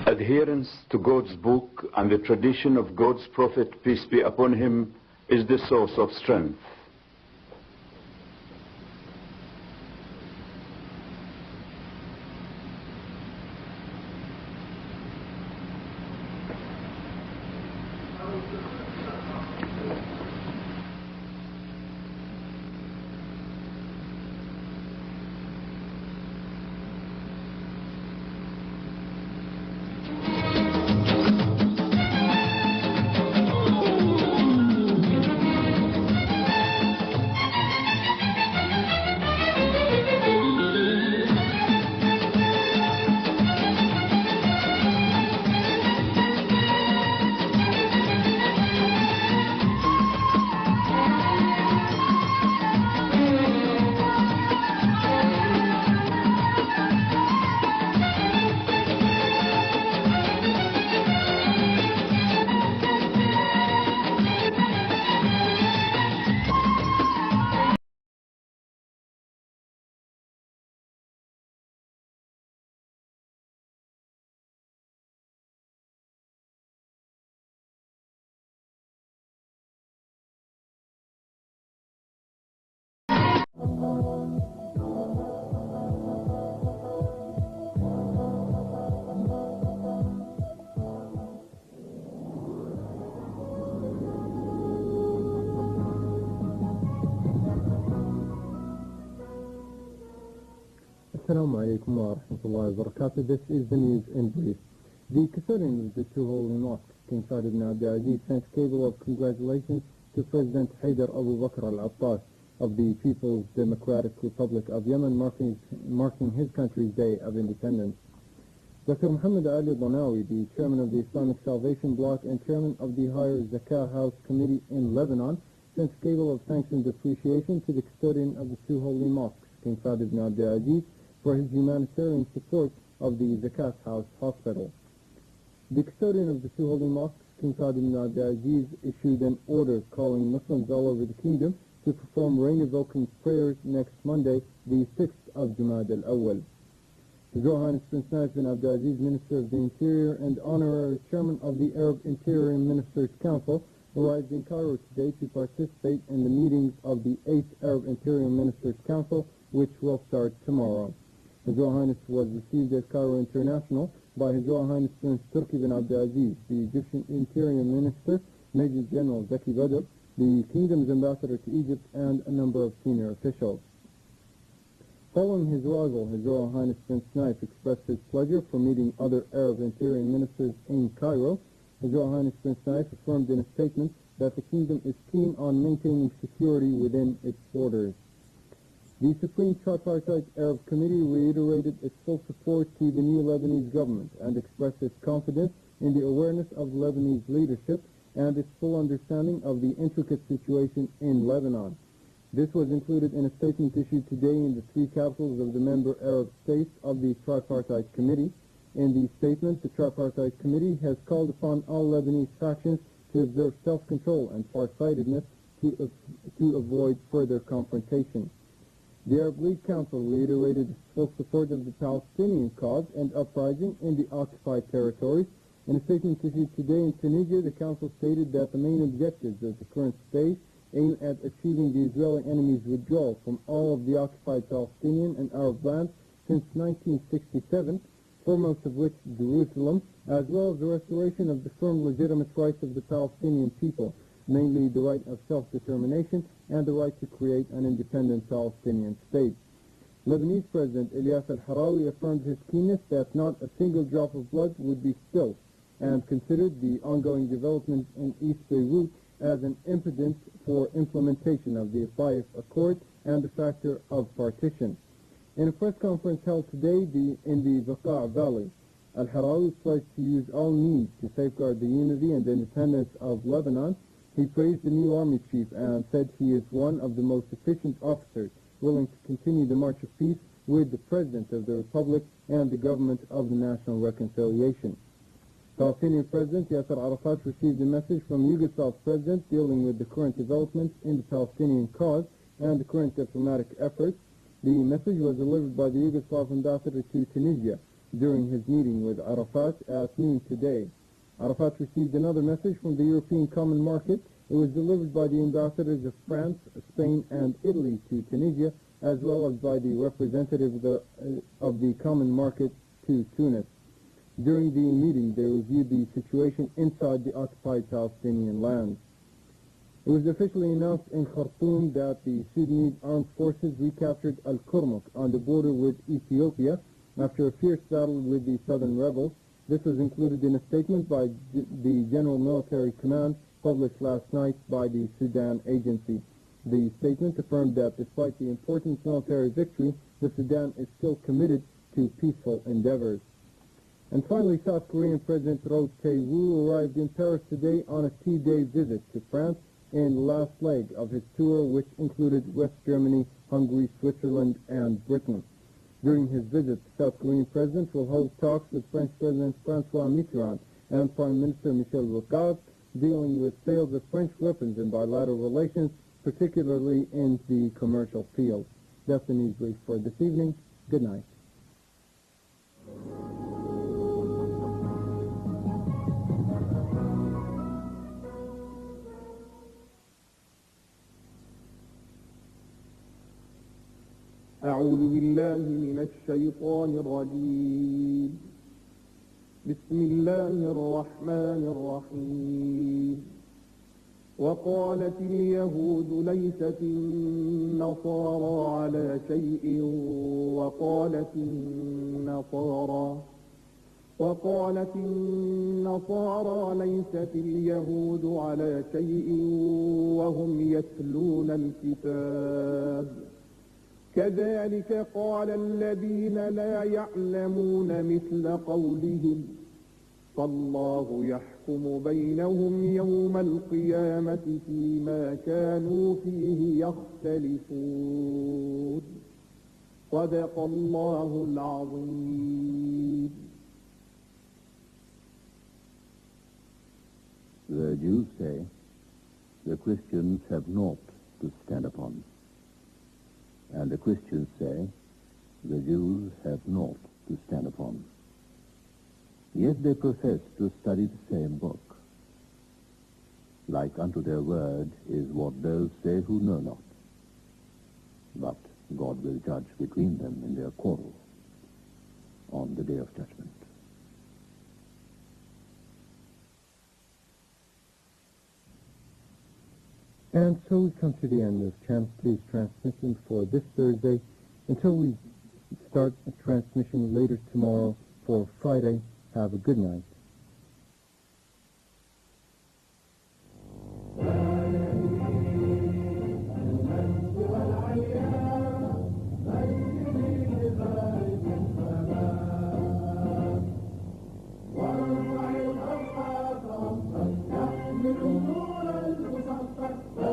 Adherence to God's book and the tradition of God's prophet, peace be upon him, is the source of strength. Assalamu alaikum wa rahmatullahi wa barakatuh. This is the news in brief. The custodian of the two holy mosques, King Saud ibn Abdul Aziz, sent a cable of congratulations to President Haider Abu Bakr al-Attas of the People's Democratic Republic of Yemen, marking his country's Day of Independence. Dr. Muhammad Ali Donawi, the chairman of the Islamic Salvation Bloc and chairman of the Higher Zakah House Committee in Lebanon, sent a cable of thanks and appreciation to the custodian of the two holy mosques, King Saud ibn Abdul Aziz, for his humanitarian support of the Zakat House Hospital. The custodian of the two holy mosques, King Saud ibn Abdul Aziz, issued an order calling Muslims all over the kingdom to perform rain-evoking prayers next Monday, the 6th of Jumad al-Awwal. His Royal Highness Prince Naif bin Abdul Aziz, Minister of the Interior and Honorary Chairman of the Arab Interior Ministers' Council, arrived in Cairo today to participate in the meetings of the 8th Arab Interior Ministers' Council, which will start tomorrow. His Royal Highness was received at Cairo International by His Royal Highness Prince Turki bin Abdul Aziz, the Egyptian Interior Minister, Major General Zaki Badr, the Kingdom's Ambassador to Egypt, and a number of senior officials. Following his arrival, His Royal Highness Prince Naif expressed his pleasure for meeting other Arab Interior Ministers in Cairo. His Royal Highness Prince Naif affirmed in a statement that the Kingdom is keen on maintaining security within its borders. The Supreme Tripartite Arab Committee reiterated its full support to the new Lebanese government and expressed its confidence in the awareness of Lebanese leadership and its full understanding of the intricate situation in Lebanon. This was included in a statement issued today in the three capitals of the member Arab states of the Tripartite Committee. In the statement, the Tripartite Committee has called upon all Lebanese factions to observe self-control and farsightedness to avoid further confrontation. The Arab League Council reiterated its full support of the Palestinian cause and uprising in the occupied territories. In a statement issued today in Tunisia, the Council stated that the main objectives of the current stage aim at achieving the Israeli enemy's withdrawal from all of the occupied Palestinian and Arab lands since 1967, foremost of which Jerusalem, as well as the restoration of the firm legitimate rights of the Palestinian people, mainly the right of self-determination and the right to create an independent Palestinian state. Lebanese President Ilyas al-Harawi affirmed his keenness that not a single drop of blood would be spilled and considered the ongoing developments in East Beirut as an impediment for implementation of the Taif Accord and the factor of partition. In a press conference held today in the Beqa Valley, al-Harawi pledged to use all means to safeguard the unity and independence of Lebanon. He praised the new army chief and said he is one of the most efficient officers willing to continue the march of peace with the President of the Republic and the government of the National Reconciliation. Palestinian President Yasser Arafat received a message from Yugoslav President dealing with the current developments in the Palestinian cause and the current diplomatic efforts. The message was delivered by the Yugoslav ambassador to Tunisia during his meeting with Arafat at noon today. Arafat received another message from the European Common Market. It was delivered by the ambassadors of France, Spain, and Italy to Tunisia, as well as by the representative of the Common Market to Tunis. During the meeting, they reviewed the situation inside the occupied Palestinian lands. It was officially announced in Khartoum that the Sudanese armed forces recaptured Al-Kurmuk on the border with Ethiopia after a fierce battle with the southern rebels. This was included in a statement by the General Military Command published last night by the Sudan Agency. The statement affirmed that despite the important military victory, the Sudan is still committed to peaceful endeavors. And finally, South Korean President Roh Tae-woo arrived in Paris today on a 2-day visit to France in the last leg of his tour, which included West Germany, Hungary, Switzerland, and Britain. During his visit, the South Korean President will hold talks with French President François Mitterrand and Prime Minister Michel Rocard, dealing with sales of French weapons and bilateral relations, particularly in the commercial field. That's the news brief for this evening. Good night. أعوذ بالله من الشيطان الرجيم. بسم الله الرحمن الرحيم. وقالت اليهود ليست النصارى على شيء وقالت النصارى ليست اليهود على شيء وهم يتلون الكتاب كذلك قال الذين لا يعلمون مثل قولهم فالله يحكم بينهم يوم القيامة فيما كانوا فيه يختلفون صدق الله العظيم. The Jews say the Christians have naught to stand upon. And the Christians say, the Jews have naught to stand upon. Yet they profess to study the same book. Like unto their word is what those say who know not. But God will judge between them in their quarrel on the day of judgment. And so we come to the end of Channel 3's transmission for this Thursday. Until we start a transmission later tomorrow for Friday, have a good night. الأمور المسطرة